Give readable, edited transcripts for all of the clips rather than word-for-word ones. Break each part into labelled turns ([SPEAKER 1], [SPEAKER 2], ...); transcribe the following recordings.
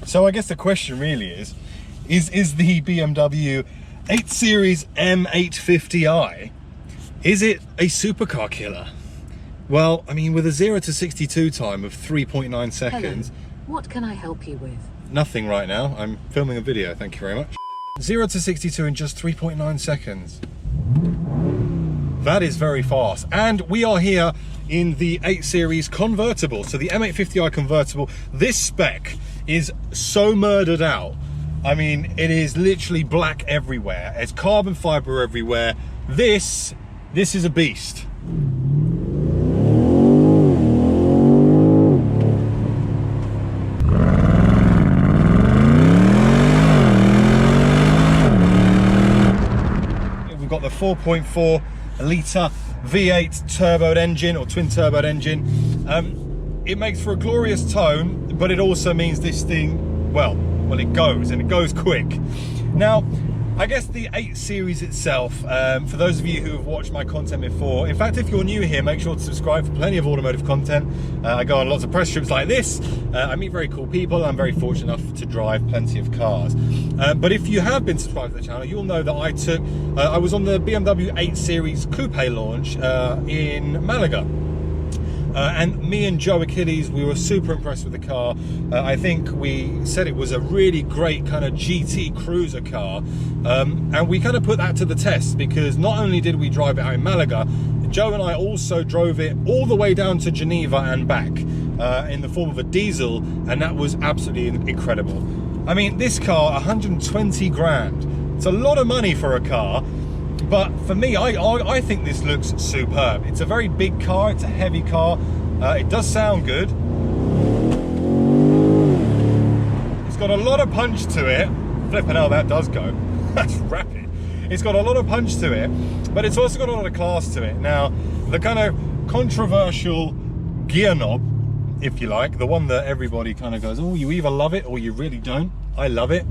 [SPEAKER 1] So I guess the question really is the BMW 8 Series M850i, is it a supercar killer? Well, I mean, with a 0 to 62 time of 3.9 seconds.
[SPEAKER 2] Hello. What can I help you with?
[SPEAKER 1] Nothing right now. I'm filming a video, thank you very much. 0 to 62 in just 3.9 seconds. That is very fast. And we are here in the 8 Series convertible. So the M850i convertible, this spec is so murdered out. I mean, it is literally black everywhere. It's carbon fiber everywhere. This is a beast. We've got the 4.4 litre V8 turboed engine, or twin turboed engine. It makes for a glorious tone, but it also means this thing, well, it goes, and it goes quick. Now, I guess the 8 Series itself, for those of you who have watched my content before, in fact, if you're new here, make sure to subscribe for plenty of automotive content. I go on lots of press trips like this. I meet very cool people. I'm very fortunate enough to drive plenty of cars. But if you have been subscribed to the channel, you'll know that I was on the BMW 8 Series Coupe launch in Malaga. And me and Joe Achilles, we were super impressed with the car. I think we said it was a really great kind of GT cruiser car. And we kind of put that to the test, because not only did we drive it out in Malaga, Joe and I also drove it all the way down to Geneva and back in the form of a diesel, and that was absolutely incredible. I mean, this car, 120 grand. It's a lot of money for a car. But for me, I think this looks superb. It's a very big car, it's a heavy car. It does sound good. It's got a lot of punch to it. Flipping hell, that does go. That's rapid. It's got a lot of punch to it, but it's also got a lot of class to it. Now, the kind of controversial gear knob, if you like, the one that everybody kind of goes, oh, you either love it or you really don't. I love it.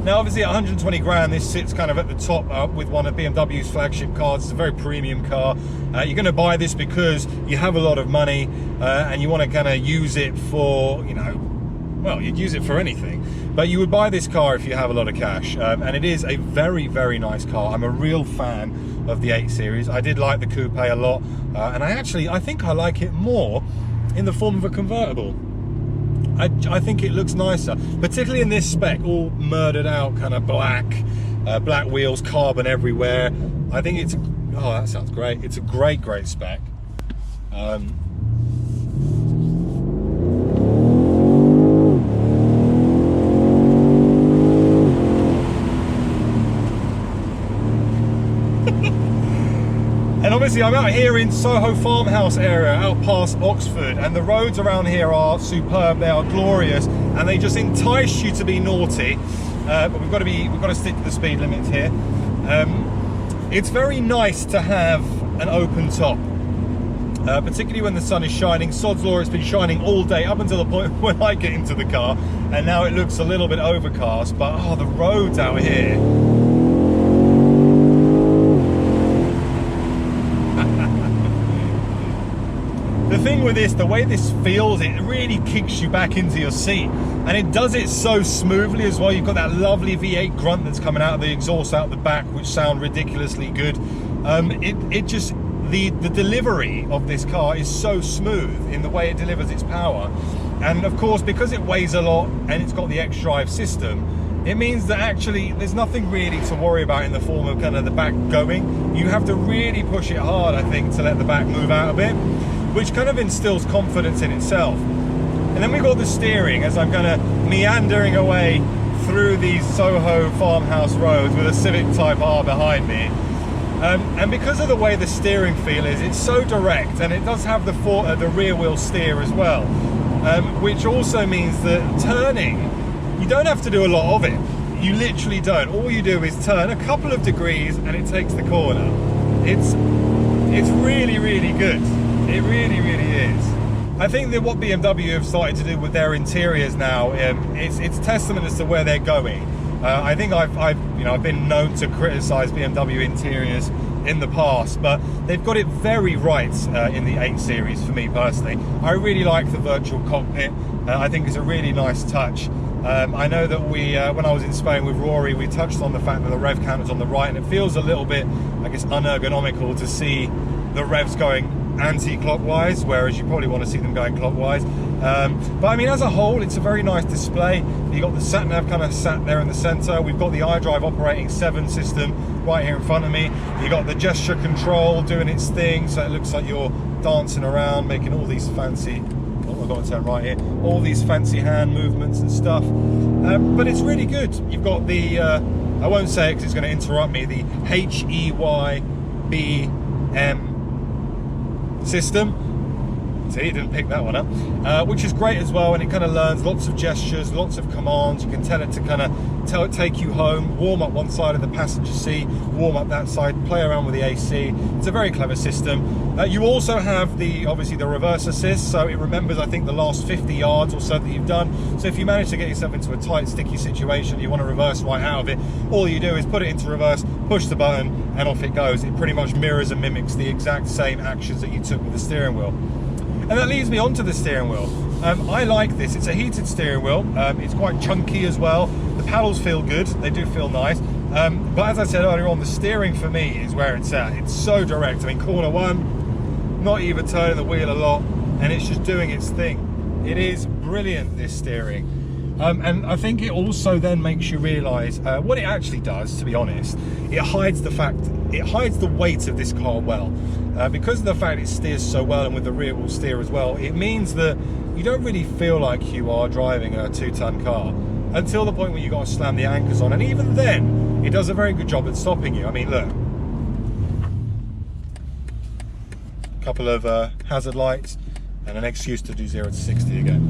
[SPEAKER 1] Now, obviously, at 120 grand, this sits kind of at the top with one of BMW's flagship cars. It's a very premium car. You're going to buy this because you have a lot of money and you want to kind of use it for, you know, well, you'd use it for anything. But you would buy this car if you have a lot of cash. And it is a very, very nice car. I'm a real fan of the 8 Series. I did like the Coupe a lot. And I think I like it more in the form of a convertible. I think it looks nicer, particularly in this spec, all murdered out, kind of black wheels, carbon everywhere. I think it's, oh, that sounds great. It's a great spec. And obviously I'm out here in Soho Farmhouse area, out past Oxford, and the roads around here are superb, they are glorious, and they just entice you to be naughty. But we've got to stick to the speed limits here. It's very nice to have an open top, particularly when the sun is shining. Sod's law, it's been shining all day up until the point when I get into the car, and now it looks a little bit overcast, but oh, the roads out here. The thing with this, the way this feels, it really kicks you back into your seat, and it does it so smoothly as well. You've got that lovely V8 grunt that's coming out of the exhaust out the back, which sound ridiculously good. The delivery of this car is so smooth in the way it delivers its power, and of course, because it weighs a lot and it's got the X-Drive system, it means that actually there's nothing really to worry about in the form of kind of the back going. You have to really push it hard, I think, to let the back move out a bit, which kind of instills confidence in itself. And then we've got the steering, as I'm kind of meandering away through these Soho farmhouse roads with a Civic Type R behind me. And because of the way the steering feel is, it's so direct, and it does have the rear wheel steer as well, which also means that turning, you don't have to do a lot of it. You literally don't. All you do is turn a couple of degrees and it takes the corner. It's really, really good. It really, really is. I think that what BMW have started to do with their interiors now, it's testament as to where they're going. I think I've been known to criticise BMW interiors in the past, but they've got it very right in the 8 Series for me personally. I really like the virtual cockpit. I think it's a really nice touch. I know that when I was in Spain with Rory, we touched on the fact that the rev counter's on the right, and it feels a little bit, I guess, unergonomical to see the revs going anti-clockwise, whereas you probably want to see them going clockwise. But I mean, as a whole, it's a very nice display. You've got the sat-nav kind of sat there in the center. We've got the iDrive operating 7 system right here in front of me. You've got the gesture control doing its thing, so it looks like you're dancing around, making all these fancy, oh, I've got to turn right here, all these fancy hand movements and stuff. But it's really good. You've got the, I won't say it because it's going to interrupt me, the HEYBM system. See, you didn't pick that one up, which is great as well, and it kind of learns lots of gestures, lots of commands. You can tell it to kind of take you home, warm up one side of the passenger seat, warm up that side, play around with the AC. It's a very clever system. You also have obviously the reverse assist, so it remembers, I think, the last 50 yards or so that you've done. So if you manage to get yourself into a tight, sticky situation, you want to reverse right out of it, all you do is put it into reverse, push the button, and off it goes. It pretty much mirrors and mimics the exact same actions that you took with the steering wheel. And that leads me onto the steering wheel. I like this. It's a heated steering wheel. It's quite chunky as well. The paddles feel good. They do feel nice. But as I said earlier on, the steering for me is where it's at. It's so direct. I mean, corner one, not even turning the wheel a lot, and it's just doing its thing. It is brilliant, this steering. And I think it also then makes you realise what it actually does, to be honest. It hides the weight of this car well. Because of the fact it steers so well, and with the rear wheel steer as well, it means that you don't really feel like you are driving a 2-ton car until the point where you've got to slam the anchors on, and even then it does a very good job at stopping you. I mean, look, a couple of hazard lights and an excuse to do 0 to 60 again.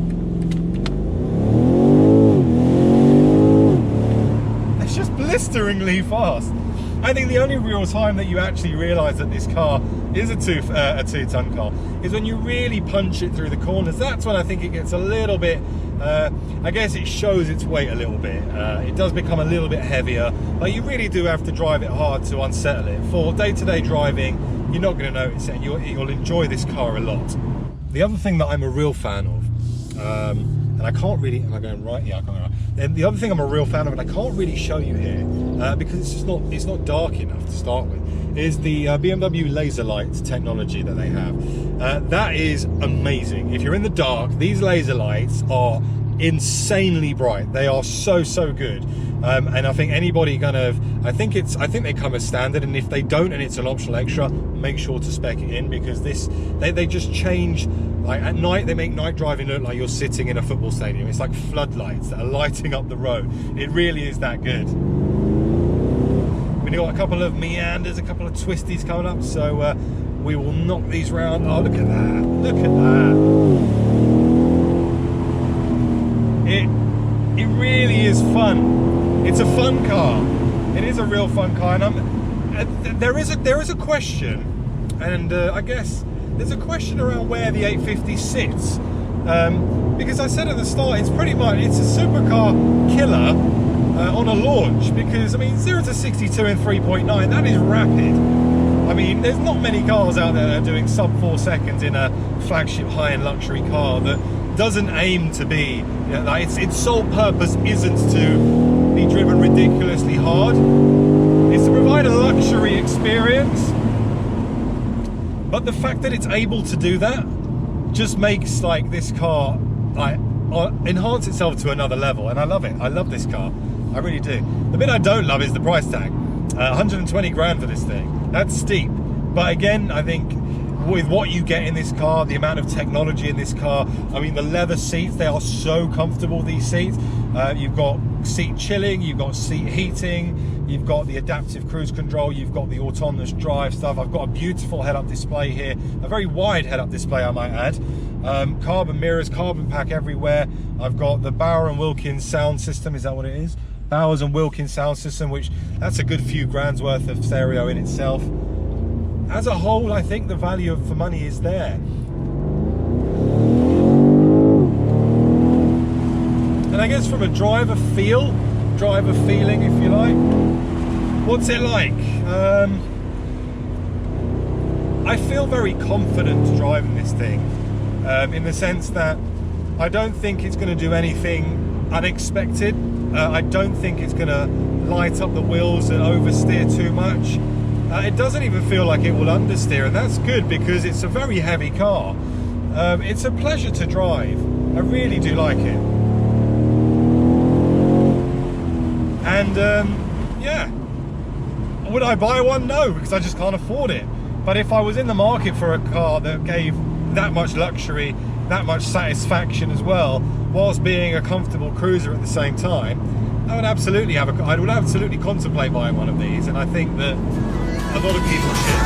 [SPEAKER 1] It's just blisteringly fast. I think the only real time that you actually realise that this car is a 2-ton car is when you really punch it through the corners. That's when I think it gets a little bit, I guess it shows its weight a little bit. It does become a little bit heavier, but you really do have to drive it hard to unsettle it. For day-to-day driving, you're not going to notice it, and you'll enjoy this car a lot. The other thing that I'm a real fan of, and I can't really, am I going right? Yeah, I can't go right. Then the other thing I'm a real fan of, and I can't really show you here, because it's not dark enough to start with, is the BMW laser light technology that they have. That is amazing. If you're in the dark, these laser lights are insanely bright. They are so good. And I think anybody I think they come as standard, and if they don't and it's an optional extra, make sure to spec it in, because they just change. Like at night, they make night driving look like you're sitting in a football stadium. It's like floodlights that are lighting up the road. It really is that good. We've got a couple of meanders, a couple of twisties coming up, so we will knock these round. Oh, look at that! Look at that! It really is fun. It's a fun car. It is a real fun car, and there is a question, and I guess there's a question around where the 850 sits, because I said at the start, it's a supercar killer on a launch, because I mean 0 to 62 in 3.9, that is rapid. I mean, there's not many cars out there that are doing sub 4 seconds in a flagship high-end luxury car that doesn't aim to be, like its sole purpose isn't to be driven ridiculously hard. It's to provide a luxury experience. But the fact that it's able to do that just makes like this car enhance itself to another level, and I love it. I love this car, I really do. The bit I don't love is the price tag. 120 grand for this thing. That's steep. But again, I think with what you get in this car, the amount of technology in this car, I mean the leather seats, they are so comfortable, these seats. You've got seat chilling, you've got seat heating, you've got the adaptive cruise control, you've got the autonomous drive stuff. I've got a beautiful head-up display here, a very wide head-up display I might add. Carbon mirrors, carbon pack everywhere. I've got the Bowers & Wilkins sound system, is that what it is? Bowers & Wilkins sound system, which that's a good few grand's worth of stereo in itself. As a whole, I think the value for money is there. And I guess from a driver feeling, if you like, what's it like? I feel very confident driving this thing, in the sense that I don't think it's going to do anything unexpected. I don't think it's going to light up the wheels and oversteer too much. It doesn't even feel like it will understeer, and that's good because it's a very heavy car. It's a pleasure to drive. I really do like it. And yeah, would I buy one? No, because I just can't afford it. But if I was in the market for a car that gave that much luxury, that much satisfaction as well, whilst being a comfortable cruiser at the same time, I would absolutely contemplate buying one of these, and I think that a lot of people should.